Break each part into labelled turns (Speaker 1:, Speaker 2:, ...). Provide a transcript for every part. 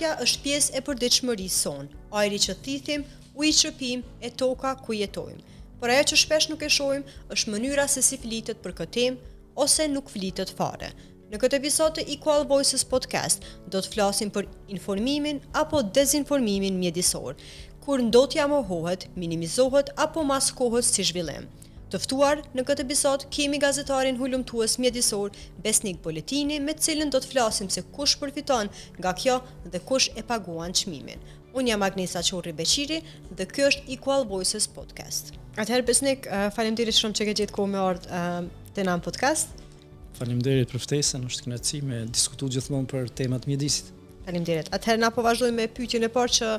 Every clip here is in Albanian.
Speaker 1: Mjedicja është pjesë e përditshmërisë sonë, ajri që thithim, uji që pim e toka ku jetojmë. Por ajo që shpesh nuk e shohim është mënyra se si flitet për këtë temë ose nuk flitet fare. Në këtë episod të Equal Voices podcast do të flasim për informimin apo dezinformimin mjedisor, kur ndotja mohohet, minimizohet apo maskohet si zhvillim. Të ftuar në këtë episod kemi gazetarin hulumtues mjedisor Besnik Boletini, me të cilën do të flasim se kush përfiton nga kjo dhe kush e paguan çmimin. Unë jam Agnesa Qorri Beqiri dhe ky është Equal Voices podcast. Atëherë Besnik, faleminderit shumë që ke gjetë kohë me ardhë te na në podcast.
Speaker 2: Faleminderit për ftesën, është kënaqësi me diskutu gjithmonë për temat mjedisit.
Speaker 1: Faleminderit. Atëherë na po vazhdojmë me pyetjen e parë që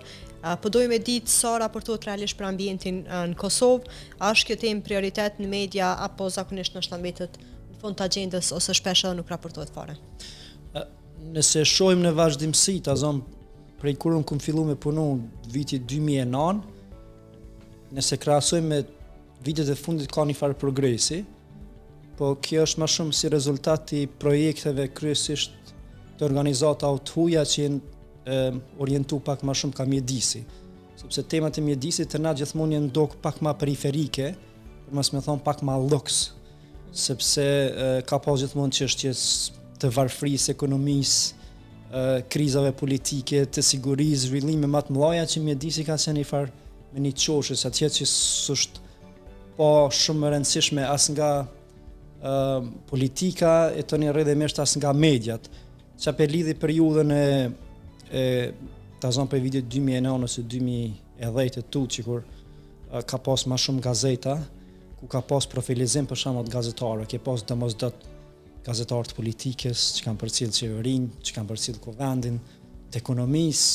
Speaker 1: po dojmë me ditë sa raportohet realisht për ambientin në Kosovë, a është kjo temë prioritet në media apo zakonisht ndoshta mbetet në fund të agjendës ose shpesh edhe nuk raportohet fare?
Speaker 2: Nëse shohim në vazhdimsi, prej kur unë filluar me punu viti 2009, nëse krahasojmë me vitet e fundit ka një farë progresi, po kjo është më shumë si rezultat i projekteve kryesisht të organizata të huaja që janë orientu pak më shumë ka mjedisi. Sepse temat e mjedisit të na gjithmonë janë ndok pak më periferike, për mos me thonë pak më luks, sepse ka pas gjithmonë çështjes të varfërisë, ekonomisë, krizave politike, të sigurisë, zhvillime më të mëdha që mjedisi ka qenë një farë me një çoshës atje që s'është po shumë e rëndësishme as nga politika e të një rrëdhëmisht as nga mediat. Që për lidhi periudhën për vitit 2009 ose 2010 që kur ka pas ma shumë gazeta, ku ka pas profilizim për shembull gazetarë, ke pas domosdoshmë gazetarë të politikës që kanë përcjell qeverinë, që kanë përcjell kuvendin, të ekonomisë,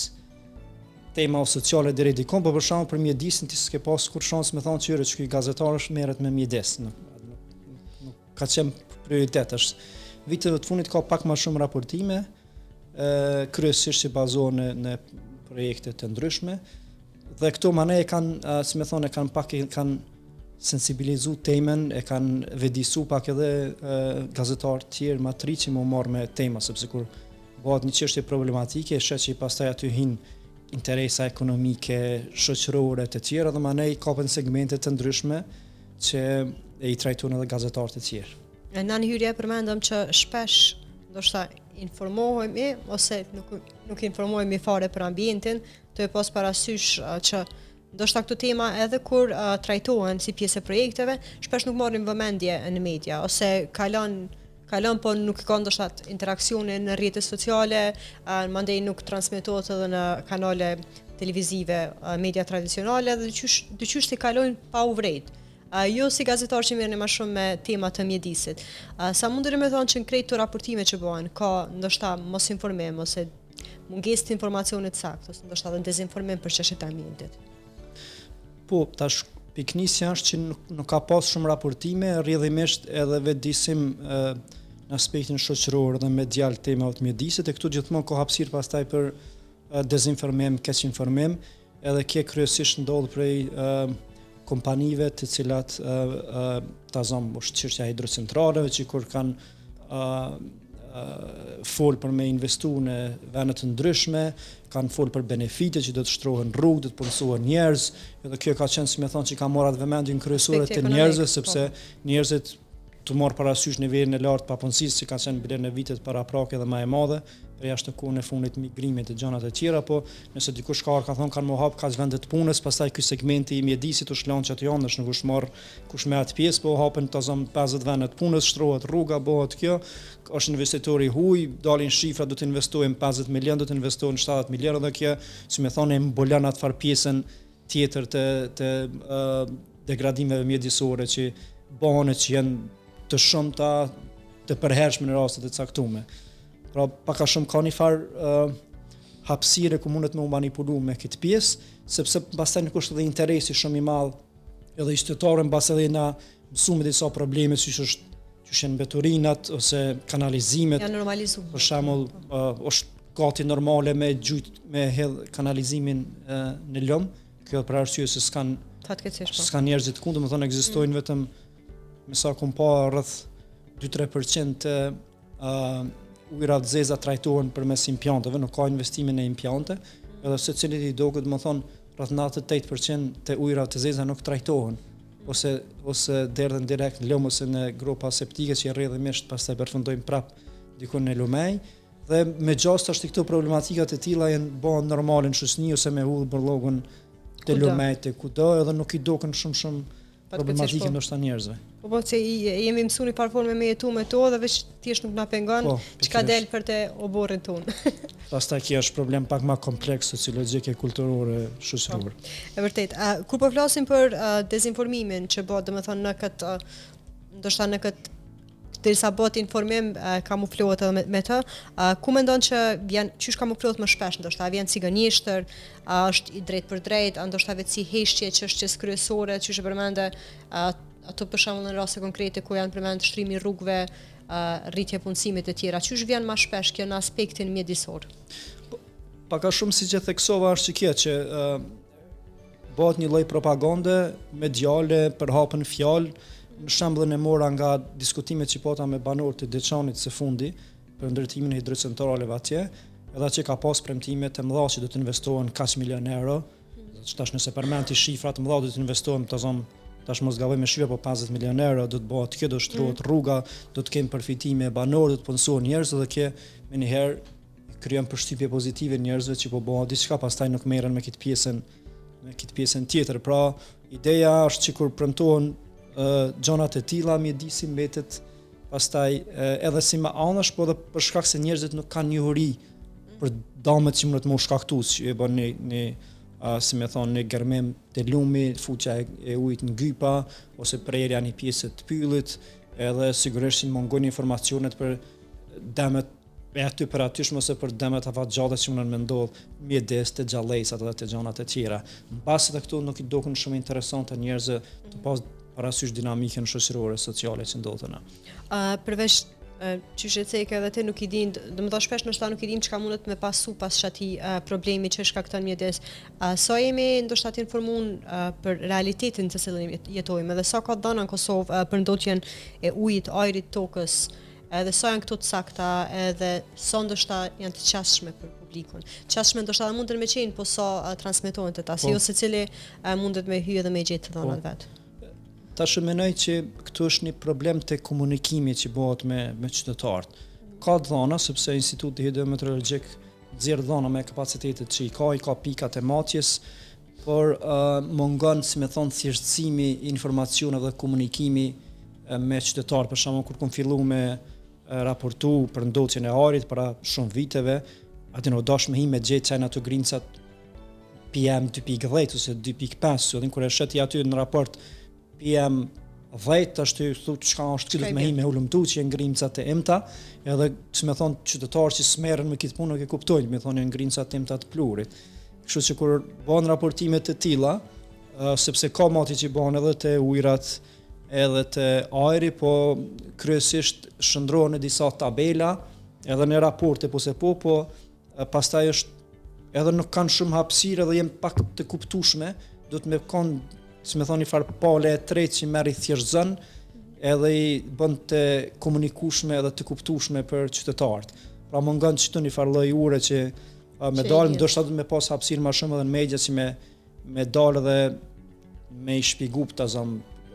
Speaker 2: tema sociale deri dikon, por për shembull për mjedisin ti s'ke pas kur shans me thonë që ky gazetar është merret me mjedes. Nuk ka qenë prioritet. Viteve të fundit ka pak më shumë raportime, kryesisht që bazohen në projekte të ndryshme, dhe këto manej kanë sensibilizu temën, e kanë vedisu pak edhe gazetarë tjerë matri që më marrë me tema, sepse kur bëhet një çështje problematike, shet që pastaj aty hin interesa ekonomike, shoqërore të tjera, dhe manej kapen segmente të ndryshme që i trajtojnë edhe gazetarët e tjerë.
Speaker 1: Në një hyrje përmendëm që shpesh ndoshta informohemi ose nuk informohemi fare për ambientin, të e pas parasysh që ndoshta këto tema edhe kur trajtohen si pjesë e projekteve, shpesh nuk marrin vëmendje në media ose kalon po nuk ka ndoshta interaksione në rrjetet sociale, mandej nuk transmetohet edhe në kanale televizive, media tradicionale dhe dyqysh si kalojnë pa u vrejt. Jo si gazetar që merrni më shumë me tema të mjedisit. Sa mundeni me thonë që në krejt të raportime që bëhen, ka ndoshta mos informim ose mungesë të informacionit saktë, ose ndoshta edhe dezinformim për çështjet e ambientit.
Speaker 2: Po, tash piknisja është që nuk ka pas shumë raportime, rrjedhimisht edhe vedisim në aspektin shoqëror dhe medial tema të mjedisit, e këtu gjithmonë ka hapësirë pastaj për dezinformim, keq informim, edhe kjo kryesisht ndodh prej kompanive të cilat është çështja e hidrocentraleve që kur kanë fol për me investu në vende të ndryshme, kanë fol për benefite që do të shtrohen rrugë, do të punësohen njerëz, edhe kjo ka qenë si me thonë që ka marrë vëmendjen kryesore të njerëzve, sepse njerëzit të marrë parasysh nivelin e lartë papunësisë që ka qenë bile në vitet paraprake dhe më e madhe, për jashtë të kohën e fundit migrimit e gjanat e tjera, po nëse dikush ka thonë kanë më hap ka vende të punës, pastaj ky segmenti i mjedisit u shlan që aty janë, nuk është marr kush me atë pjesë, po hapen 50 vende të punës, shtrohet rruga, bëhet kjo, është investitor i huaj, dalin shifra, do të investojmë 50 milion, do të investojnë 70 milion, dhe kjo, si më thonë, mbulon atë far pjesën tjetër të degradimeve mjedisore që bëhen që janë të shumta, të përhershme në raste të caktuara. Pra pak a shumë ka një farë hapësire ku mundet me u manipulu me këtë pjesë, sepse pastaj nuk është edhe interesi shumë i madh edhe i qytetarëve, mbas edhe na mësuam disa probleme siç janë mbeturinat ose kanalizimet.
Speaker 1: Janë normalizuar.
Speaker 2: Për shembull, është gati normale me hedh kanalizimin në lum, kjo për arsye se s'kan njerëzit të kundër, domethënë ekzistojnë vetëm me sa kum pa rreth 2-3% ujërat zeza trajtohen përmes implanteve, nuk ka investime në implante, edhe secilit i doket, më thonë, rreth 98% të ujërat të zeza nuk trajtohen, ose derdhen direkt në lëmë ose në gropa septike që rrjedhimisht pastaj përfundojnë prap diku në lumej. Dhe me gjast është këto problematikat e tilla janë bën normale në shoqëni ose me hudh borllogën te lumej te kudo, edhe nuk i doken shumë problematike ndoshta njerëzve.
Speaker 1: Po se jemi mësuar në par formë me jetu me to dhe veç thjesht nuk na pengon çka del për te oborrin ton.
Speaker 2: Pastaj kjo është problem pak më kompleks sociologjik e kulturore shoqëror.
Speaker 1: E vërtet. Kur po flasim për dezinformimin që bëhet, domethënë në këtë ndoshta në këtë derisa bëhet informim kamuflohet edhe me të, ku mendon që vjen qysh kamuflohet më shpesh, ndoshta vjen ciganishtër, është i drejt për drejt, ndoshta vetë si heshtje çështjes kryesore, çysh e përmendë ato për shembull në raste konkrete ku janë përmend shtrimi i rrugëve, rritje e punësimit e tjera, çysh vjen më shpesh kjo në aspektin mjedisor?
Speaker 2: Paka shumë siç e theksova është kjo që bëhet një lloj propagande mediale për hapën fjalë. Në shembullin e mora nga diskutimet që pata me banorët të Deçanit së fundi për ndërtimin e hidrocentraleve atje, edhe që ka pas premtime të mëdha që do të investohen kaq milion euro. Tash nëse përmend shifra të mëdha do të investohen, tash mos gaboj me shifra, po 50 milion euro do të bëhet kjo, do shtrohet rruga, do të kemë përfitime banorë, do të punësohen njerëz, dhe kjo menjëherë krijon përshtypje pozitive njerëzve që po bëhen diçka, pastaj nuk merren me këtë pjesën tjetër. Pra, ideja është që kur premtohen gjonat e tilla mjedisi mbetet pastaj edhe si më anash, po edhe për shkak se njerëzit nuk kanë njohuri për dëmet që mund të mos shkaktues, që e bën si më thon në gërmim të lumi, fuqja e ujit në gypa ose prerja në pjesë të pyllit, edhe sigurisht mungon informacionet për dëmet e aty për atysh ose për dëmet afatgjate që mund të ndodh mjedis të gjallësat edhe të gjonat e tjera. Mbas edhe këtu nuk i dokun shumë interesante njerëzve të pas parasysh dinamikën shoqërore sociale që ndodhen.
Speaker 1: Përveç qysh e cekë edhe ti nuk i din, domethënë shpesh ndoshta nuk i din çka mundet me pasu pas çati problemi që shkakton mjedis. Sa jemi ndoshta të informuar për realitetin të cilin jetojmë, edhe sa ka dhëna në Kosovë për ndotjen e ujit, ajrit, tokës, edhe sa janë këto të sakta, edhe sa ndoshta janë të qasshme për publikun. Qasshme ndoshta mund të me qenë, po sa transmetohen të ta, si jo secili mundet me hyrë dhe me gjetë të dhënat vet.
Speaker 2: Tash mendoj që këtu është një problem të komunikimit që bëhet me qytetarët. Ka dhëna sepse Instituti Hidrometeorologjik nxjerr dhëna me kapacitetet që i ka pikat e matjes, por mungon, si më thon, thjeshtësimi i informacioneve dhe komunikimi me qytetarët. Për shembull, kur kam filluar me raportu për ndotjen e ajrit para shumë viteve, aty në dash me hime gjetë çajna ato grincat PM 2.10 ose 2.5, edhe kur e sheti aty në raport PM 10, ashtu thotë çka është cilët me hime ulumtu që janë grincat e emta, edhe që më thon qytetarë që smerren me këtë punë nuk e kuptojnë, më thonë janë grincat e emta të plurit. Kështu që kur bën raportime të tilla, sepse ka mati që bën edhe te ujrat, edhe te ajri, po kryesisht shndrohen në disa tabela, edhe në raporte po pastaj është edhe nuk kanë shumë hapësirë dhe janë pak të kuptueshme, do të më kanë, si më thoni, farë pale e tretë që merr i thjeshtëzën, edhe i bën të komunikueshme edhe të kuptueshme për qytetarët. Pra mungon çdo një farë lloj ure që me dalë, ndoshta do të më pas hapësirë më shumë edhe në media si me dalë dhe me i shpjegu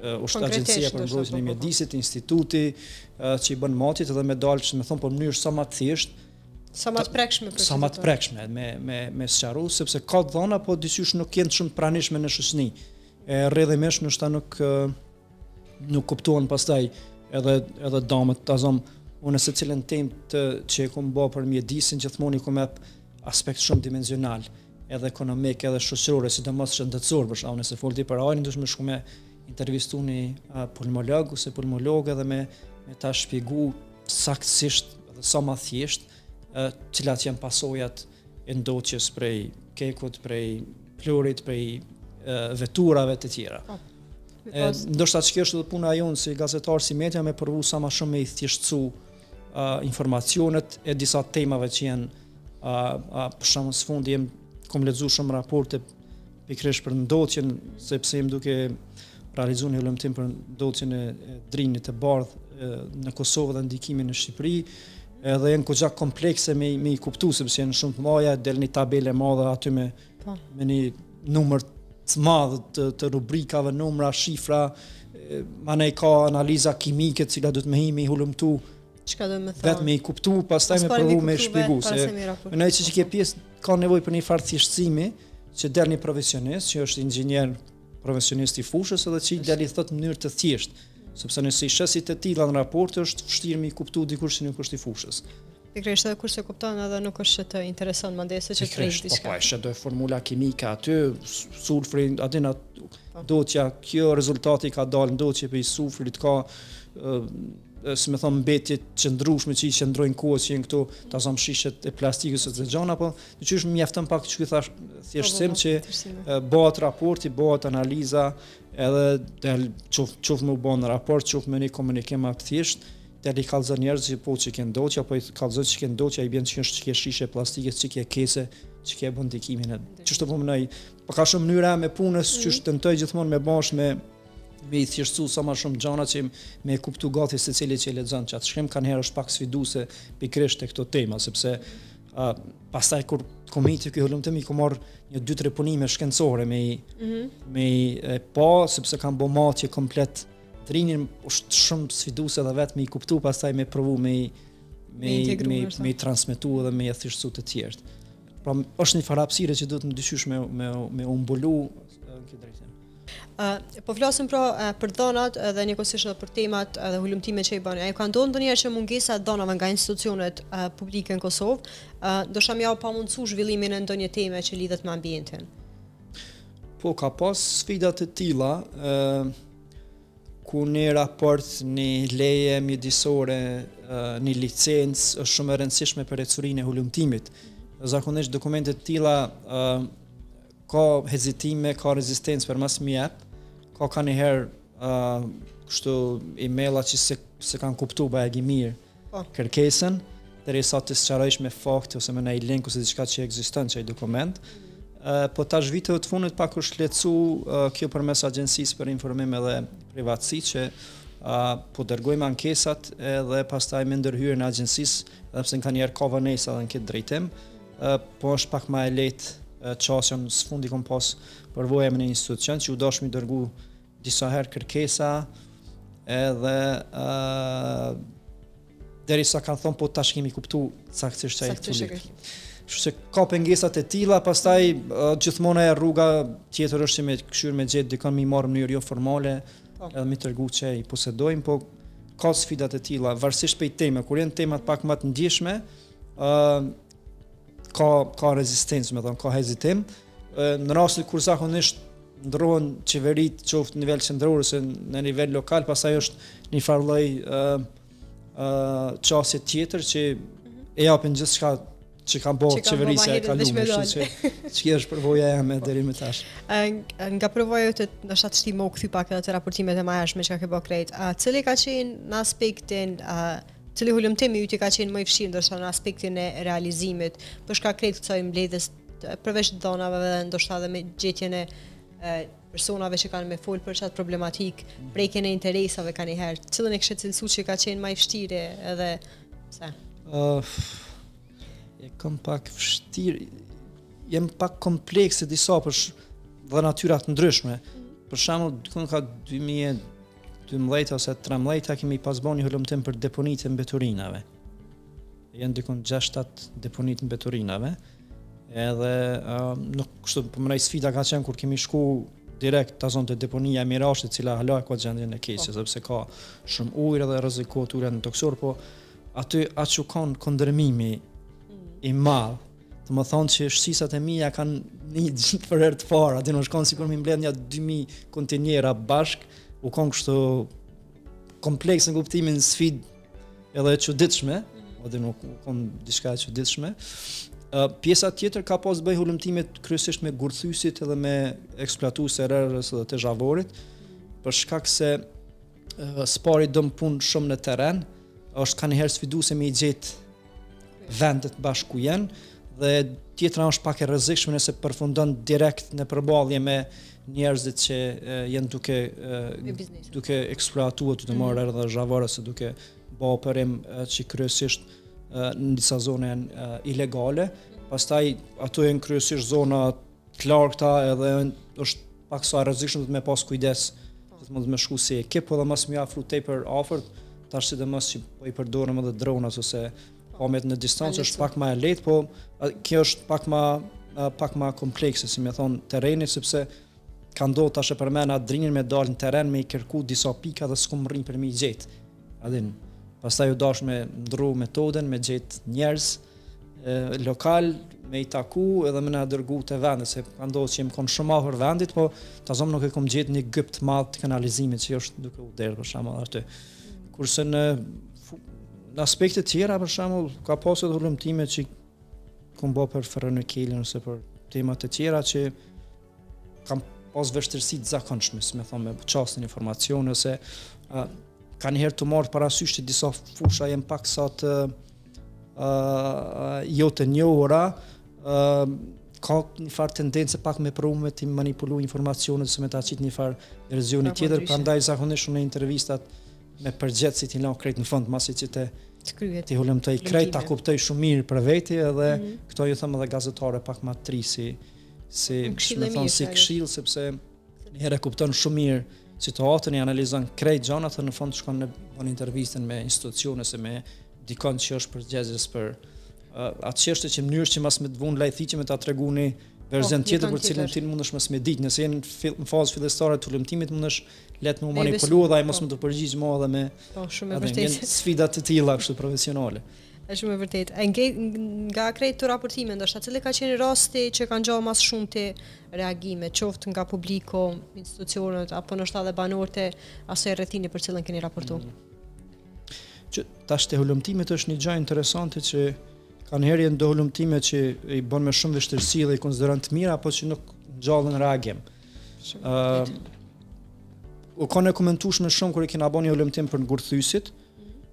Speaker 2: është agjencia për mbrojtjen e mjedisit, instituti që i bën matit, edhe me dalë që më thon po në mënyrë sa më të thjeshtë,
Speaker 1: sa më të prekshme për
Speaker 2: sa më të prekshme me sqaru, sepse ka dhëna po dyqysh nuk janë shumë pranishme në shoqëni. Rrjedhimisht ndoshta nuk kuptohen pastaj edhe damet unë secilën temë që e kam bërë për mjedisin gjithmonë i kam jap aspekt shumë dimensional, edhe ekonomik, edhe shoqëror, sidomos shëndetësor, për shkak nëse folti për ajrin, duhet më shku me intervistu një pulmolog ose pulmologe dhe me ta shpjegu saktësisht dhe sa më thjesht cilat janë pasojat e ndoqjes prej kekut, prej plurit, prej veturave të tjera. Ndoshta që është edhe puna jonë si gazetar, si media, me përvu sa më shumë me i thjeshtësu informacionet e disa temave që janë për shembull së fundi kam lexuar shumë raporte pikërisht për ndotjen, sepse jam duke realizuar një ulëmtim për ndotjen e drinit të bardhë në Kosovë dhe ndikimin në Shqipëri, edhe janë goxha komplekse me i kuptu, sepse janë shumë të mëdha, del një tabelë e madhe aty me një numër të madh të rubrikave, numra, shifra, manej ka analiza kimike, cila do të më himi hulumtu.
Speaker 1: Çka do të më thonë?
Speaker 2: Vetë me i kuptu, pastaj me provu me shpjegu se mendoj se që pjesë ka nevojë për një farë thjeshtësimi, që del një profesionist, që është inxhinier profesionist i fushës edhe që del i thotë në mënyrë të thjeshtë, sepse nëse i shesit të tilla në raport është vështirë me i kuptu dikush që nuk është i fushës.
Speaker 1: Pikërisht edhe kurse kupton edhe nuk është që të intereson mandese që të rejtë diçka.
Speaker 2: Po, është do formula kimike aty, sulfri, aty dotja, kjo rezultati ka dalë ndotje për i sulfrit ka si me thonë mbetje qëndrueshme që i qëndrojnë kohës që jenë këto ta zam shishet e plastikës ose gjana, po qysh mjafton pak që thash thjeshtësim që bëhet raporti, bëhet analiza, edhe del qoftë më bën raport, qoftë me një komunikim të thjeshtë, del i kallëzon njerëz që po që kanë ndotja, apo i kallëzon që kanë ndotja, i bën që është që shishe plastikës, që ke kese, që ke bën ndikimin. Çështë po mënoj, po ka shumë mënyra me punës, që tentoj gjithmonë me bash me i thjeshtësu sa më shumë gjëra që me kuptu gati secili që e lexon çat shkrim kanë herë është pak sfiduese pikërisht te këto tema, sepse pastaj kur komiti ky hulumtimi ku marr një 2-3 punime shkencore sepse kanë bë matje komplet trinin, është shumë sfiduese edhe vetëm i kuptu, pastaj me provu me transmetu dhe me thjeshtësu të tjerë. Pra është një farë hapësire që duhet më dyqysh me umbulu në këtë drejtim.
Speaker 1: Po flasim pra për dhënat dhe njëkohësisht edhe për temat dhe hulumtimet që i bën. Ai ka ndodhur ndonjëherë që mungesa e dhënave nga institucionet publike në Kosovë, ndoshta më ja pa mundësu zhvillimin e ndonjë teme që lidhet me ambientin.
Speaker 2: Po ka pas sfida të tilla, ku një raport, një leje mjedisore, një licencë është shumë e rëndësishme për ecurinë e hulumtimit. Zakonisht dokumentet të tilla ka hezitime, ka rezistencë për mas mi jep, ka një herë kështu emaila që se kanë kuptu bëjegi mirë kërkesën, derisa të sqarojsh me fakte ose me një link ose diçka që ekziston që ai dokument. Po tash viteve të fundit pak është lehtësu kjo përmes agjencisë për informim edhe privatësi që po dërgojmë ankesat edhe pastaj me ndërhyrjen e agjencisë, edhe pse nganjëherë ka vonesa edhe në këtë drejtim, po është pak më e lehtë qasjon së fundi kom pas përvoja me një institucion që u dash mi dërgu disa herë kërkesa edhe derisa kanë thonë po tash kemi kuptu saktësisht çfarë është. Kështu se ka pengesat e tilla, pastaj gjithmonë rruga tjetër është që me këshyr me gjetë dikon mi marrë në mënyrë jo formale edhe mi tërgu që i posedojmë, po ka sfidat e tilla, varësisht prej teme, kur janë temat pak më të ndjeshme, ka rezistencë, me thonë, ka hezitim. Në rastin kur zakonisht ndrohen qeverit qoftë në nivel qendror ose në nivel lokal, pastaj është një farë lloj çështje tjetër që e japin gjithçka që ka bërë qeverisja e kaluar, kështu që kjo është përvoja jame deri më tash.
Speaker 1: Nga përvoja të ndoshta të shtim u kthy pak edhe të raportimet e mëhershme që ka bërë krejt. Cili ka qenë në aspektin cili hulumtimi yti ka qenë më i vështirë ndoshta në aspektin e realizimit, për shkak krejt kësaj mbledhjes përveç dhënave dhe ndoshta edhe me gjetjen e personave që kanë me fol për çat problematik, prekjen e interesave kanjëherë, cilën e kishte cilësuar që ka qenë më i vështirë edhe pse?
Speaker 2: E kam pak vështirë, jem pak komplekse disa për dhe natyra të ndryshme. Për shembull, dikon ka 2012 ose 2013 kemi pas bën një hulumtim për deponitë e mbeturinave. Janë dikon 6-7 deponitë e mbeturinave. Edhe nuk kështu po më sfida ka qenë kur kemi shku direkt ta zonte deponia e Mirashit, e cila hala ka gjendjen e keqe, sepse ka shumë ujë dhe rrezikohet ujëra në toksor, po aty aq u kanë kundërmimi i madh. Do të thonë që shqisat e mia kanë një gjithë për herë të parë, aty në shkon sikur mi mbledh një 2000 kontinera bashk, u kanë kështu kompleks në kuptimin sfidë edhe e çuditshme, edhe nuk kanë diçka e çuditshme. Pjesa tjetër ka pas bëj hulumtimet kryesisht me gurthysit edhe me eksploatuese rrërës dhe të zhavorit, për shkak se spari dëm punë shumë në terren, është kanjëherë sfiduese me i gjetë vendet bashku ku janë, dhe tjetra është pak e rrezikshme nëse përfundon direkt në përballje me njerëzit që janë duke eksploatuar të marrë edhe zhavore, se duke bë operim që kryesisht në disa zone janë ilegale, pastaj ato janë kryesisht zona të largëta edhe është pak sa rrezikshme me pas kujdes, mund të më shku si ekip, po dhe mos më afru tepër afër, tash sidomos që po i përdorim edhe dronat ose pamjet në distancë është pak më e lehtë, po kjo është pak më komplekse, si më thon terreni, sepse ka ndodhur tash për më na drinjen me dal në terren me i kërku disa pika dhe s'kum rrin për mi gjet. Adin, pastaj u dash me ndrru metoden, me gjet njerëz lokal, me i taku edhe me na dërgu te vendi, se ka ndodhur që më kon shumë afër vendit, po tazom nuk e kam gjet një gyp të madh të kanalizimit që është duke u derë për shembull aty. Kurse në aspekte tjera për shembull ka pasur hulumtime që kam bë për ferronikelen ose për tema të tjera që kam pas vështirësi të zakonshme, si më thon me çastin informacione ose kanë herë të marrë parasysh që disa fusha janë pak sa të jo të njohura, ka një farë tendencë pak me prume të manipulu informacionet se me ta qitë një farë verzioni tjetër, prandaj zakonisht në intervistat me përgjithësit i lan krejt në fund, masi që ti hulumtoj krejt, ta kuptoj shumë mirë për veti edhe këto ju thëmë edhe gazetare pak ma tri si këshill, sepse një herë kupton shumë mirë situatën, i analizon krejt gjanat dhe në fund shkon në intervistën me institucione se me dikon që është përgjegjës për atë çështje që mënyrë që mas me të vunë lajthiqe me ta treguni verzion tjetër për cilën ti mundesh mos me ditë, nëse jeni në fazë fillestare të hulumtimit mundesh letë me u manipulu dhe ai mos më të përgjigj më edhe me
Speaker 1: shumë e vërtetë
Speaker 2: sfida të tilla kështu profesionale.
Speaker 1: Është shumë e vërtetë. Nga krejt të raportime, ndoshta cili ka qenë rasti që kanë gjallë mas shumë të reagime, qoftë nga publiko, institucionet apo ndoshta edhe banorët e asaj rrethini për cilën keni raportuar?
Speaker 2: Tash te hulumtimet është një gjë interesante që kanë herë janë do hulumtime që i bën me shumë vështirësi dhe i konsideron të mira, apo që nuk ngjallën reagim. U kanë komentuar më shumë kur i kena bën një hulumtim për ngurthysit,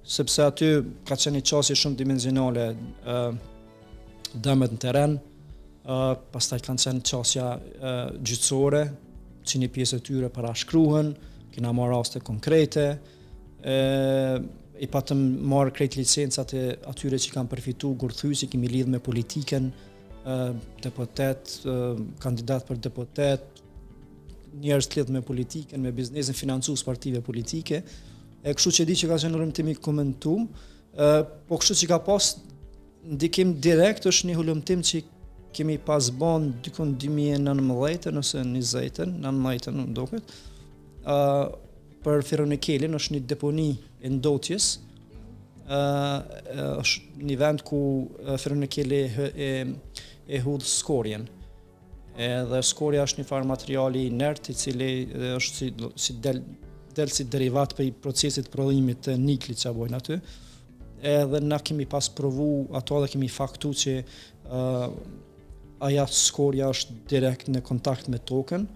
Speaker 2: sepse aty ka qenë një çështje shumë dimensionale, dëmet në terren, pastaj kanë qenë çështja gjyqësore, që një pjesë e tyre parashkruhen, kena marrë raste konkrete, i patëm marrë krejt licencat e atyre që kanë përfitu ngurthysi, kemi lidh me politiken, deputet, kandidat për deputet, njerëz të lidh me politiken, me biznesin, financues partive politike. Kështu që di që ka qenë hulumtimi komentum, po kështu që ka pas ndikim direkt është një hulumtim që kemi pas bën dikon 2019 ose 19 më duket. Për ferronikelin është një deponi e ndotjes, është një vend ku ferronikeli e hudh skorjen. Edhe skorja është një farë materiali inert i cili është si del si derivat për procesit prodhimit të niklit që bojnë aty. Edhe na kemi pas provu ato dhe kemi faktu që aja skorja është direkt në kontakt me tokën,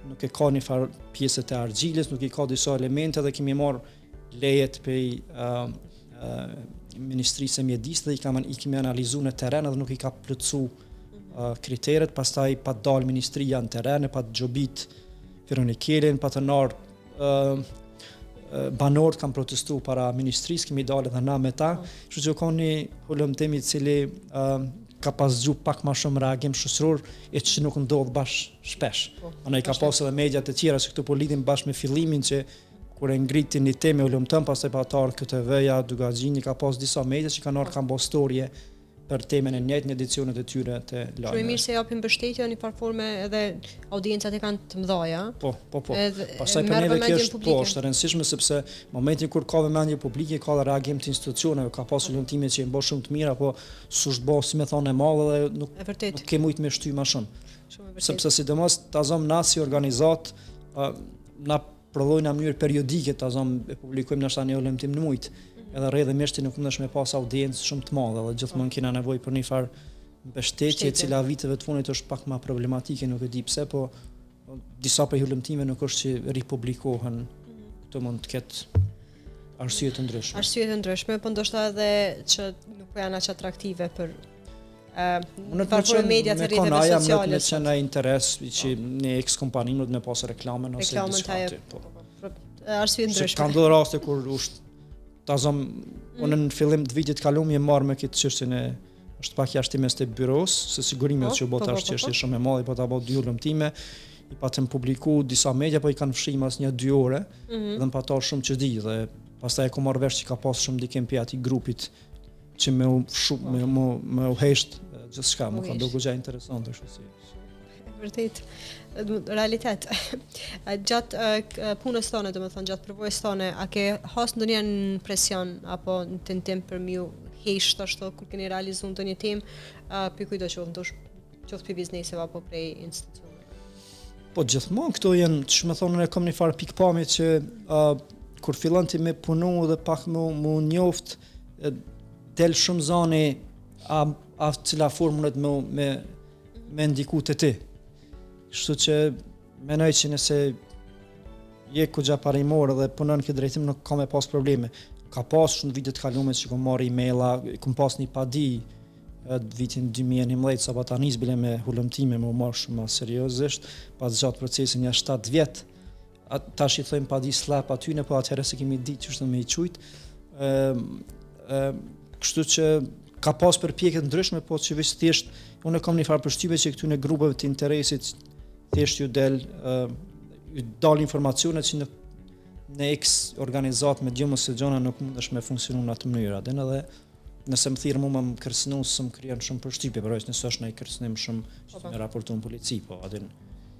Speaker 2: nuk e ka një farë pjesët e argjilës, nuk i ka disa elemente dhe kemi marrë lejet për Ministrisë e Mjedisë dhe i kemi analizu në terren dhe nuk i ka plotësu kriteret, pastaj pa dal ministria në terren, pa të gjobit ferronikelin, pa të narë banorët kanë protestu para ministrisë, kemi dalë edhe na me ta, kështu që ka një hulumtim i cili ka pas gju pak ma shumë reagim shoqëror e që nuk ndodh bash shpesh. Andaj ka pas edhe mediat e tjera që këtu po lidhin bash me fillimin që kur e ngritin një temë hulumtim, pastaj pa atar KTV-ja, Dugaxhini, ka pas disa media që kanë ardhur kanë bërë storje për temën e njëjtë në edicionet e tyre të lajmeve.
Speaker 1: Shumë mirë se japin mbështetje në një farë forme edhe audiencat e kanë të mëdha.
Speaker 2: Po. Pastaj për neve kjo është e rëndësishme sepse momentin kur ka vëmendje publike ka dhe reagim të institucioneve, ka pasur hulumtime që janë bërë shumë të mira, po s'është bërë si më thonë e madhe dhe nuk ke mujt me shty më shumë. Sepse sidomos tazom na si organizat na prodhojnë në mënyrë periodike, tazom e publikojmë ndoshta një hulumtim në muj. Edhe rrjedhëmisht nuk mundesh me pas audiencë shumë të madhe dhe gjithmonë kena nevojë për një farë mbështetje e cila viteve të fundit është pak më problematike, nuk e di pse, po disa prej hulumtimeve nuk është që ripublikohen. Këto mund të ketë arsye të ndryshme.
Speaker 1: Arsye të ndryshme, po ndoshta edhe që nuk janë aq atraktive për për mediat e rrjeteve sociale.
Speaker 2: Në çana interes që në eks kompani nuk me pas reklamën ose diçka.
Speaker 1: Arsye të ndryshme.
Speaker 2: Ka ndodhur raste kur unë në fillim të vitit kalum je marrë me këtë çështjen e është pak jashtimes të byros, së sigurime që bo tash çështje shumë e madhe, po ta bo 2 ulëmtime, i patëm publiku disa media, po i kanë fshi mas 1-2 ore, dhe më patar shumë që di, dhe pastaj e ku marrë vesh që ka pas shumë dikem pi atij grupit që me u hesht gjithçka, më ka ndoku gjë interesante kështu si.
Speaker 1: Vërtet, realitet. Gjatë punës tonë, domethënë gjatë përvojës tonë, a ke has ndonjë presion apo në tentim për miu hesht ashtu kur keni realizuar ndonjë temë, për kujdo qoftë për bizneseve apo prej institucioneve?
Speaker 2: Po gjithmonë këto janë, ç'më thonë, ne kam një farë pikpamje që kur fillon ti me punu dhe pak mu njoft del shumë zani a cila formulet me ndiku të ti. Kështu që menoj që nëse je kogja parimor dhe punon këtë drejtim nuk ka me pas probleme. Ka pas shumë vitet kalume që kom marrë emaila, kom pas një padi vitin 2011 sa pa ta nis bile me hulumtime më marrë shumë seriozisht, pas gjatë procesin ja 7 vjet. Tash i thojmë padi slap aty në po atëherë se kemi ditë që është me i qujt. Kështu që ka pas përpjekje ndryshme, po që veç thjesht unë kam një farë përshtypje që këtu në grupeve të interesit thjesht ju dal informacione që në X organizat me gjumës e gjona nuk mundesh me funksionu në atë mënyrë. Edhe nëse më thirë mu më kërcënu së më kryen shumë përshtypje, për nëse është në i kërcënim shumë që me raportu në polici, po adin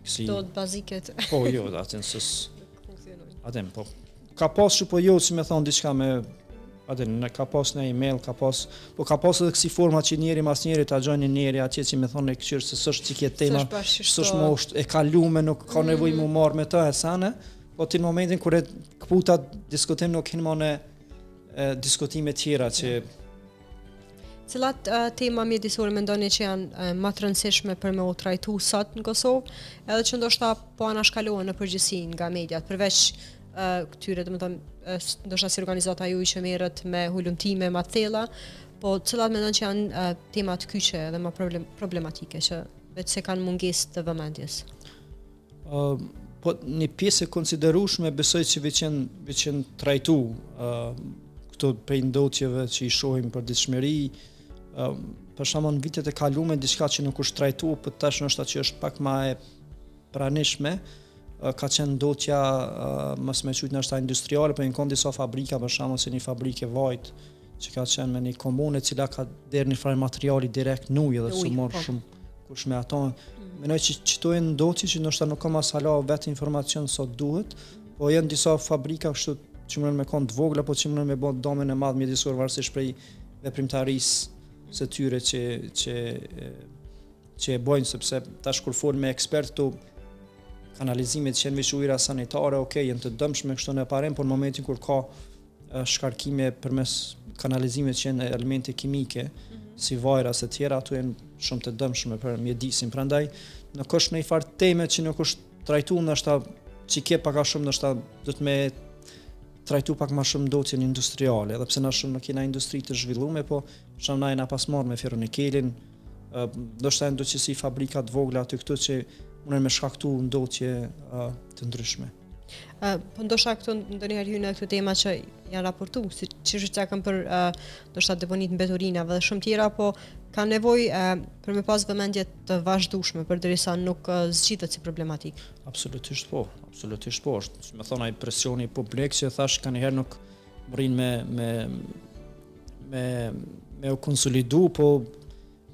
Speaker 2: kësi...
Speaker 1: Do të baziket.
Speaker 2: Po jo, atin sës... Adin, po... Ka pas që po jo që me thonë diçka me... Adin, ka pas në email, ka pas edhe kësi forma që njeri mas njeri të agjojnë njeri atje që me thonë e këqyrë se sështë që kjetë tema, sështë më është e kalume, nuk ka nevoj mu marrë me të e sane, po të në momentin kër e këputa diskutim nuk hinë më në diskutime tjera që...
Speaker 1: Cilat tema mjedisore mendoni që janë më të rëndësishme për me u trajtu sot në Kosovë, edhe që ndoshta po anashkalohen në përgjithësi nga mediat, përveç këtyre, domethënë, ndoshta si organizata juaj që merret me hulumtime, me thella, po cilat mendon që janë tema të kyçe dhe më problematike që vetë se kanë mungesë të vëmendjes?
Speaker 2: Po një pjesë e konsiderueshme besoj që veçën trajtu këto prej ndotjeve që i shohim për ditëshmëri, për shembull në vitet e kaluara diçka që nuk është trajtuar, por tash ndoshta që është pak më e pranishme, ka qenë ndotja mos më thujt ndoshta industriale, por në disa fabrika, për shembull si një fabrikë vajt që ka qenë me një komunë e cila ka deri një farë materiali direkt në ujë dhe su morë shumë kush me ato. Mendoj që çto janë ndotje që ndoshta nuk ka masala vetë informacion sa duhet, po janë disa fabrika kështu që mundën me kon të vogla, po që mundën me bën domën e madh mjedisor varësisht prej veprimtarisë së tyre që e bojnë, sepse tash kur fol me ekspert këtu kanalizimet që janë veç ujëra sanitare, janë të dëmshme kështu në parem, por në momentin kur ka shkarkime përmes kanalizimit që janë elemente kimike, si vajra se tjera, ato janë shumë të dëmshme për mjedisin. Prandaj, nuk është në i farë teme që nuk është trajtu ndoshta që ke pak a shumë ndoshta do të me trajtu pak më shumë ndotjen industriale, edhe pse na shumë nuk kena industri të zhvilluar, po shumë na pas marrë me ferronikelin, ndoshta janë ndotjesi fabrika të vogla aty këtu që mundën me shkaktu ndotje të ndryshme.
Speaker 1: Po ndoshta këtu ndonjëherë hyn në këto tema që janë raportuar, siç është cakëm për ndoshta deponit mbeturinave dhe shumë tjera, po ka nevojë për me pas vëmendje të vazhdueshme përderisa nuk zgjidhet si problematik.
Speaker 2: Absolutisht po. Është, më thonë ai presioni publik që thash kanjëherë nuk rrin me u konsolidu, po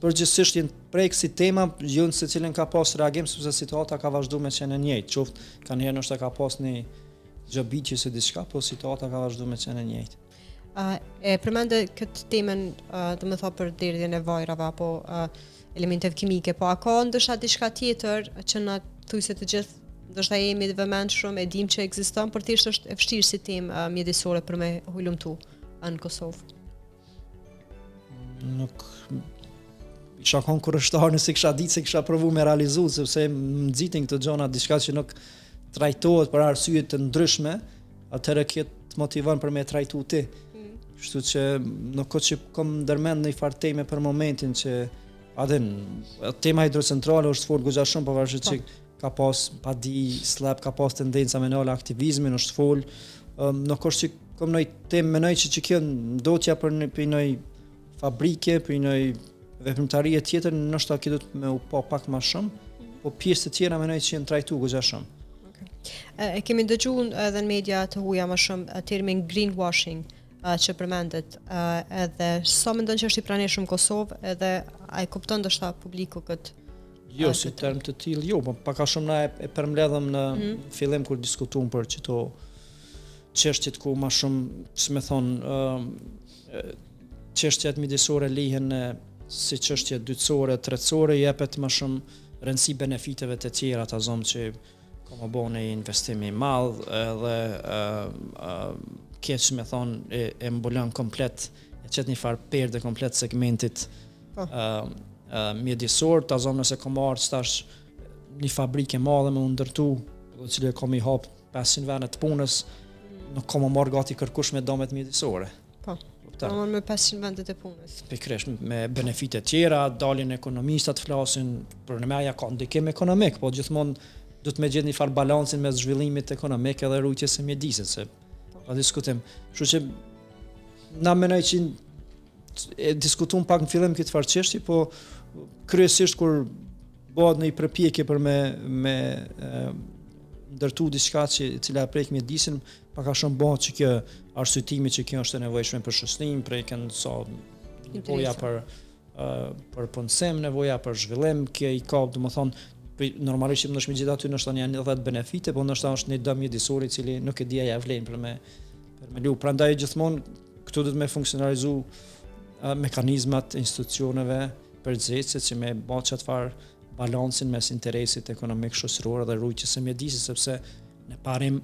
Speaker 2: përgjithsisht janë prek si tema, jo se cilën ka pas reagim, sepse situata ka vazhduar me qenë e njëjtë. Qoftë kanjëherë ndoshta ka pas një gjabitje se diçka, po situata ka vazhduar me qenë e njëjtë.
Speaker 1: E përmende këtë temën, domethënë për derdhjen e vajrave apo elementeve kimike, po a ka ndoshta diçka tjetër që na thujse të gjithë ndoshta jemi të vëmendshëm, e dim që ekziston, por thjesht është e vështirë si temë mjedisore për me hulumtu në Kosovë?
Speaker 2: Nuk isha kon kurështar nëse kisha ditë se kisha provu me realizu, sepse më nxitin këto gjona diçka që nuk trajtohet për arsye të ndryshme, atëherë kjo të motivon për me trajtu ti. Kështu që nuk ka që kam ndërmend në i farë teme për momentin që tema hidrocentrale është fol goxha shumë, pavarësisht që ka pas padi slab, ka pas tendenca me nala aktivizmin, është fol, nuk është që kom ndonjë temë mendoj që kjo ndotja për një fabrike, për një veprimtarie tjetër, ndoshta kjo do të më u pa pak më shumë, po pjesë të tjera mendoj që janë trajtuar goxha shumë.
Speaker 1: E kemi dëgjuar edhe në media të huaja më shumë termin greenwashing që përmendet, edhe sa mendon që është i pranishëm në Kosovë, edhe ai kupton ndoshta publiku këtë.
Speaker 2: Jo, si term të tillë, jo, po pak a shumë na e përmbledhëm në fillim kur diskutuam për çto çështjet ku më shumë, si më thon, çështjet midisore lihen si çështje dytësore, tretësore, jepet më shumë rëndësi benefiteve të tjera ta zonë që ka më bënë investimi i madh edhe keq më thon e mbulon komplet, e çet një farë perde komplet segmentit mjedisor, ta zonë nëse ka marrë stash një fabrikë e madhe me u ndërtu, e cila ka më hap 500 vende të punës, nuk ka më marrë gati kërkush me domet mjedisore.
Speaker 1: Po. Ka marrë me 500 vende të punës.
Speaker 2: Pikërisht me benefite tjera, dalin ekonomistat flasin për meja ka ndikim ekonomik, po gjithmonë do të më gjetë një farë balancin mes zhvillimit ekonomik edhe rrugës së mjedisit, se pa diskutim. Kështu që na mendoj që e diskutuam pak në fillim këtë farë çështje, po kryesisht kur bëhet një përpjekje për me ndërtu diçka e cila prek mjedisin, pak a shumë bëhet që kjo arsyetimi që kjo është e nevojshme për shoqërinë, preken sa nevoja për punësim, nevoja për zhvillim, kjo i ka, domethënë normalisht më gjithë aty ndoshta janë 10 benefite, po ndoshta është një dëm mjedisor i cili nuk e dia ja vlen për me lu. Prandaj gjithmonë këtu do të më funksionalizu mekanizmat e institucioneve përgjithëse që me bë çfarë balancin mes interesit ekonomik shoqëror dhe rrugës së mjedisit, sepse ne parim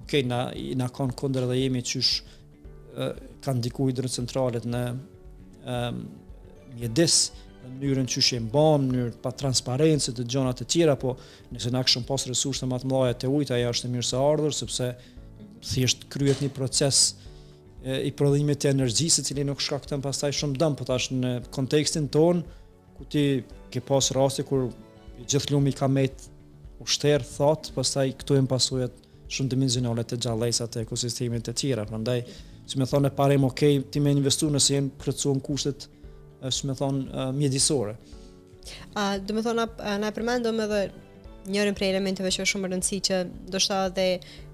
Speaker 2: na kanë kundër dhe jemi qysh kanë ndikuar hidrocentralet në mjedis në mënyrën që e mban, në mënyrë pa transparencë të gjëra të tjera, po nëse na kishim pas resurse më të mëdha të ujit, ajo është e mirë së ardhur, sepse thjesht kryhet një proces i prodhimit të energjisë, i cili nuk shkakton pastaj shumë dëm, po tash në kontekstin ton, ku ti ke pas raste kur gjithë lumi ka met ushter, thot, pastaj këtu janë pasojat shumë dimensionale të gjallësat të ekosistemit të tjera. Prandaj, si më thonë, parim ti më investu nëse janë plotësuar kushtet, si më thonë, mjedisore.
Speaker 1: Do të thonë, na përmendëm edhe njërin prej elementeve që është shumë rëndësi që ndoshta edhe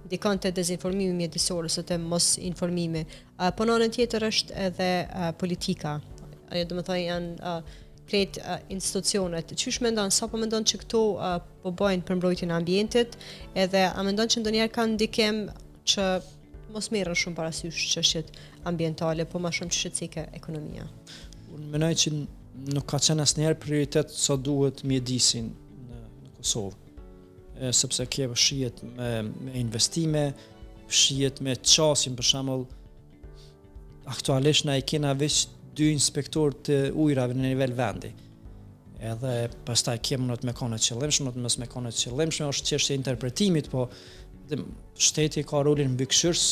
Speaker 1: dikon të dezinformimi mjedisor ose të mos informimi. Po në anën tjetër është edhe politika. Do të thonë janë krejt institucionet. Qysh mendon, sa po mendon që këto po bëjnë për mbrojtjen e ambientit, edhe a mendon që ndonjëherë kanë ndikim që mos merren shumë parasysh çështjet ambientale, po më shumë çështje ekonomia?
Speaker 2: Unë mendoj që nuk ka qenë asnjëherë prioritet sa duhet mjedisin në Kosovë. Sepse kjo shihet me investime, shihet me çasjen, për shembull, aktualisht na e kena veç 2 inspektorë të ujrave në nivel vendi. Edhe pastaj kemi në të mekanët qëllimshëm, në të mos mekanët qëllimshëm, është çështje e interpretimit, po shteti ka rolin mbikëqyrës,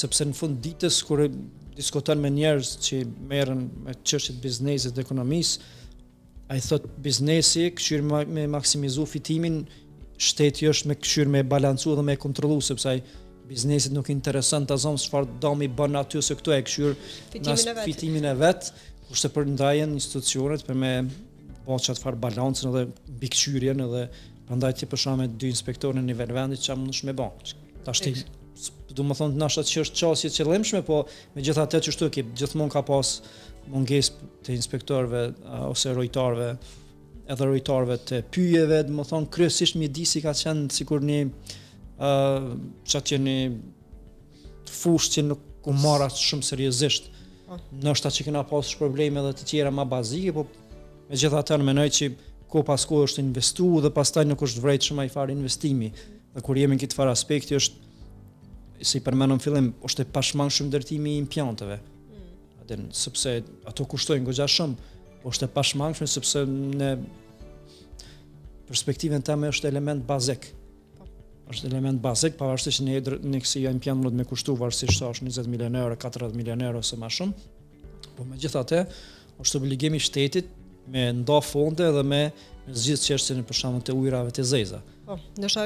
Speaker 2: sepse në fund ditës kur diskuton me njerëz që merren me çështjet biznesit dhe ekonomisë, ai thot biznesi këshir me maksimizu fitimin, shteti është me këshir me balancu dhe me kontrollu, sepse ai biznesit nuk intereson ta zonë çfarë dëmi bën aty se këtu e këshir fitimin e vet, kurse për ndajën institucionet për me bëj çfarë balancën edhe mbikëqyrjen edhe prandaj ti për shkak me 2 inspektorë në nivel vendi çfarë mundesh me bën. Tash ti do të thonë nashta që është çështje e qëllimshme, po megjithatë që ashtu gjithmonë ka pas mungesë të inspektorëve ose rojtarëve, edhe rojtarëve të pyjeve, do të thonë kryesisht mjedisi ka qenë sikur një çati një fushë që nuk u marra shumë seriozisht. Ndoshta që kena pas probleme edhe të tjera më bazike, po megjithatë mendoj që kohë pas kohë është investuar dhe pastaj nuk është vrejt shumë ai fare investimi. Dhe kur jemi në këtë farë aspekti është si përmendëm fillim, është e pashmangshëm ndërtimi i impianteve. Sepse ato kushtojnë goxha shumë, po është e pashmangshëm sepse në perspektivën tëme është element bazik. Është element bazik, pavarësisht që në kësi impiant mund me kushtu varësisht sa është 20 milion euro, 40 milion euro ose më shumë. Po megjithatë, është obligimi i shtetit me nda fonde dhe me zgjidhë çështjen për shembull të ujrave të zeza.
Speaker 1: Po, ndoshta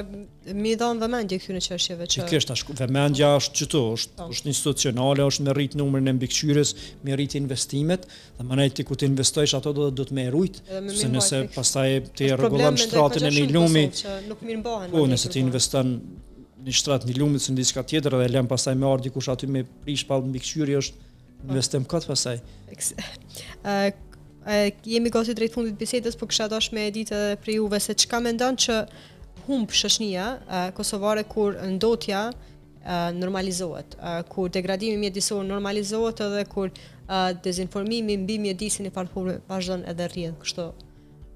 Speaker 1: mi dhon vëmendje këtyre çështjeve që
Speaker 2: Pikërisht tash vëmendja është çto, është institucionale, është me rrit numrin e mbikëqyrjes, me rrit investimet, dhe më nejti ku të investojsh ato do të më rujt, se nëse pastaj ti rregullon shtratën e një lumi,
Speaker 1: që nuk mirë mbahen.
Speaker 2: po nëse ti investon në shtrat një lumit në diçka tjetër dhe lëm pastaj me ardhi kush aty me prish pa mbikëqyrje është investim kot pastaj.
Speaker 1: Jemi gati drejt fundit bisedës, po kisha dashur me ditë edhe për juve se çka mendon që humb shoqënia kosovare kur ndotja normalizohet, kur degradimi mjedisor normalizohet edhe kur dezinformimi mbi mjedisin e farë vazhdon edhe rrjedh, kështu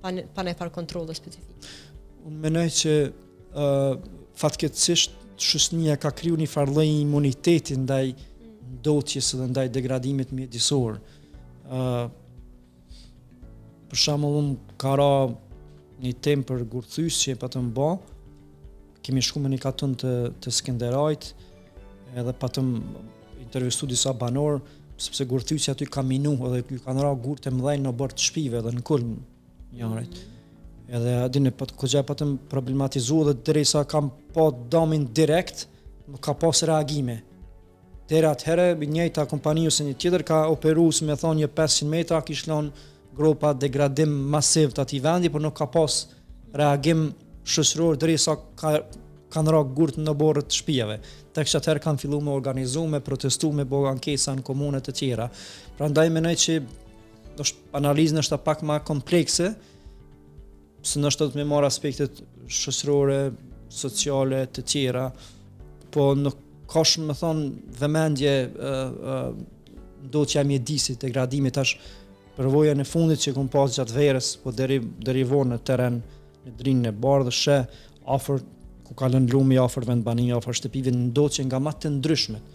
Speaker 1: pa ne far kontrolle specifik.
Speaker 2: Unë mendoj që fatkeqësisht shoqënia ka kriju një farë lloj imuniteti ndaj ndotjes dhe ndaj degradimit mjedisor. Për shembull, unë ka ra një temë për gurthys që pa të mba, kemi shku me një katun të Skenderajt, edhe pa të intervistu disa banor, sepse gurthysja aty ka minu, edhe ju kanë ra gurë të mëdhej në bërë të shpive edhe në kulm njërit. Edhe adine këgja pa të problematizu dhe derisa kam pa damin direkt, nuk ka pas reagime. Dere atëhere, njëjta kompani ose një tjetër ka operu, se me thonë një 500 metra, kish lënë gropa degradim masiv të atij vendi, por nuk ka pas reagim shoqëror derisa kanë ra gurt në borët të shtëpive. Tek atëherë kanë filluar me organizu, me protestu, me bëu ankesa në komune të tjera. Prandaj mendoj që analizën është pak më komplekse, se nështë të me marrë aspektet shoqërore, sociale të tjera, po nuk ka shumë me thonë vëmendje ndotja mjedisit, degradimit tash. Përvoja në fundit që kom pas gjatë verës, po deri vonë në teren, në drinën e bardhë, afër ku ka lënë lumi, afër vendbani, afër shtëpive, ndotje nga më të ndryshmet.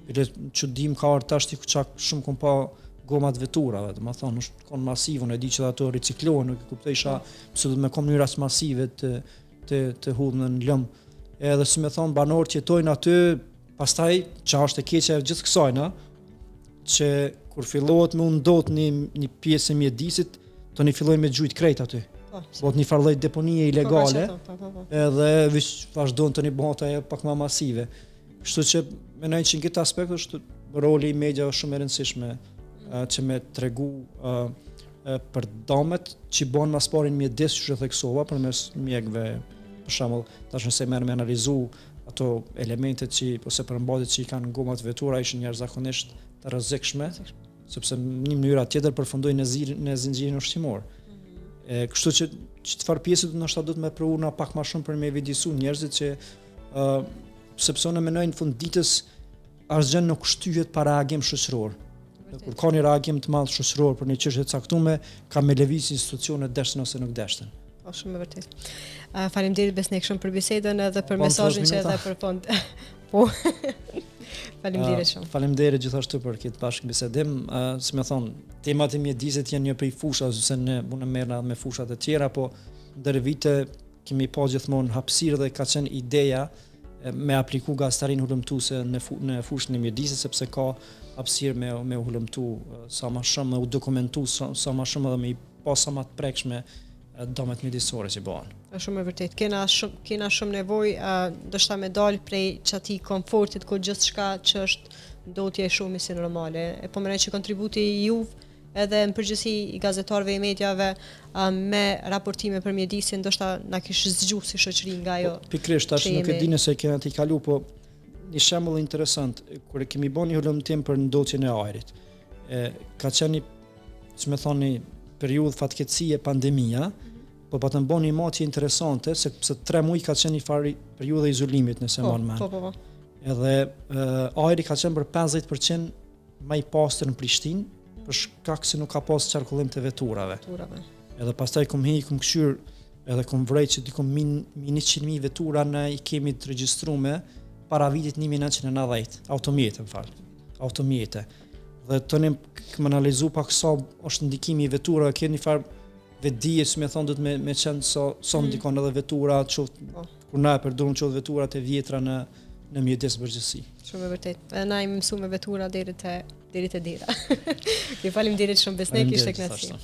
Speaker 2: Që dim ka arë tash ti çak shumë kom pa gomat veturave, do të thonë, është kon masiv, unë e di që ato riciklohen, nuk e kuptoj pse do të më kom mënyra masive të hudhën në lëm. Edhe si më thon banorët që jetojnë aty, pastaj çfarë është e keqe gjithë kësaj, që kur fillohet me ndot një pjesë e mjedisit, të një fillojnë me gjujt krejt aty. Bëhet një farë lloj deponie ilegale, edhe vazhdon të një bëhet ajo pak më masive. Kështu që mendoj që në këtë aspekt është roli i mediave shumë e rëndësishme, që me tregu për damet që bën mas parin mjedis që theksova përmes mjekëve, për shembull, tash nëse merrem me analizu ato elementet ose përmbajtjet që i kanë gomat vetura ishin jashtëzakonisht të rrezikshme, sepse në një mënyrë tjetër përfundojnë në zinxhirin ushqimor. Kështu që çfarë pjesë ndoshta do të më provuna pak më shumë për me vëdisu njerëzit që sepse unë mendoj në fund ditës asgjë nuk shtyhet pa reagim shoqëror. Kur ka një reagim të madh shoqëror për një çështje të caktuar, ka me lëviz institucionet dashën ose nuk dashën.
Speaker 1: Po shumë e vërtet. Faleminderit Besnik shumë për bisedën edhe për mesazhin që edhe përfund. Po. Faleminderit shumë.
Speaker 2: Faleminderit gjithashtu për këtë bashkëbisedim. Si më thon, temat e mjedisit janë një prej fushave, ose unë merrna me fushat e tjera, po ndër vite kemi pa gjithmonë hapësirë dhe ka qenë ideja me apliku gastarin hulumtuese në fushën e mjedisit, sepse ka hapësirë me hulumtu sa më shumë, me u dokumentu sa më shumë dhe me i pa sa më të prekshme domet mjedisore që bëhen.
Speaker 1: Është shumë e vërtet. Kena shumë nevojë ndoshta me dal prej çati komfortit ku gjithçka që është ndotje e shumë si normale. Po mendoj që kontributi juve edhe në përgjithësi i gazetarëve e mediave me raportime për mjedisin ndoshta na kish zgjuar si shoqëri nga ajo.
Speaker 2: Pikërisht tash nuk e di nëse kena t'i kalu, po një shembull interesant kur kemi bënë një hulumtim për ndotjen e ajrit. Ka qenë, si më thoni, periudhë fatkeqësie pandemia, po të bëni një matje interesante, sepse 3 muaj ka qenë një farë periudhë e izolimit nëse më mend.
Speaker 1: Po.
Speaker 2: Edhe ajri ka qenë për 50% më i pastër në Prishtinë, për shkak se nuk ka pas qarkullim të veturave. Edhe pastaj kom këshyr, edhe kom vrejt që dikom 100.000 vetura ne i kemi të regjistruar para vitit 1990, automjete. Dhe tonim këmë analizu pak sa është ndikimi i veturave, keni një farë vetdije, si më thonë, do të me qenë sa ndikon edhe vetura, kur na e përdorim qoftë veturat e vjetra në mjedis përgjithësi.
Speaker 1: Shumë e vërtet. Na jemi mësuar me vetura deri te dera. Ju faleminderit shumë Besnik, ishte kënaqësi.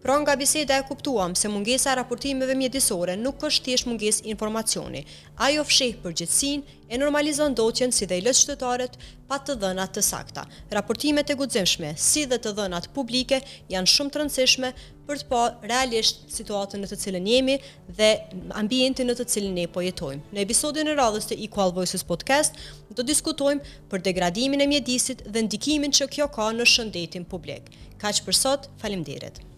Speaker 1: Pra nga biseda e kuptuam se mungesa e raportimeve mjedisore nuk është thjesht mungesë informacioni. Ajo fsheh përgjithësinë, e normalizon ndotjen si dhe i lë qytetarët pa të dhëna të sakta. Raportimet e guximshme, si dhe të dhënat publike janë shumë të rëndësishme për të parë realisht situatën në të cilën jemi dhe ambientin në të cilin ne po jetojmë. Në episodin e radhës të Equal Voices Podcast do diskutojmë për degradimin e mjedisit dhe ndikimin që kjo ka në shëndetin publik. Kaq për sot, faleminderit.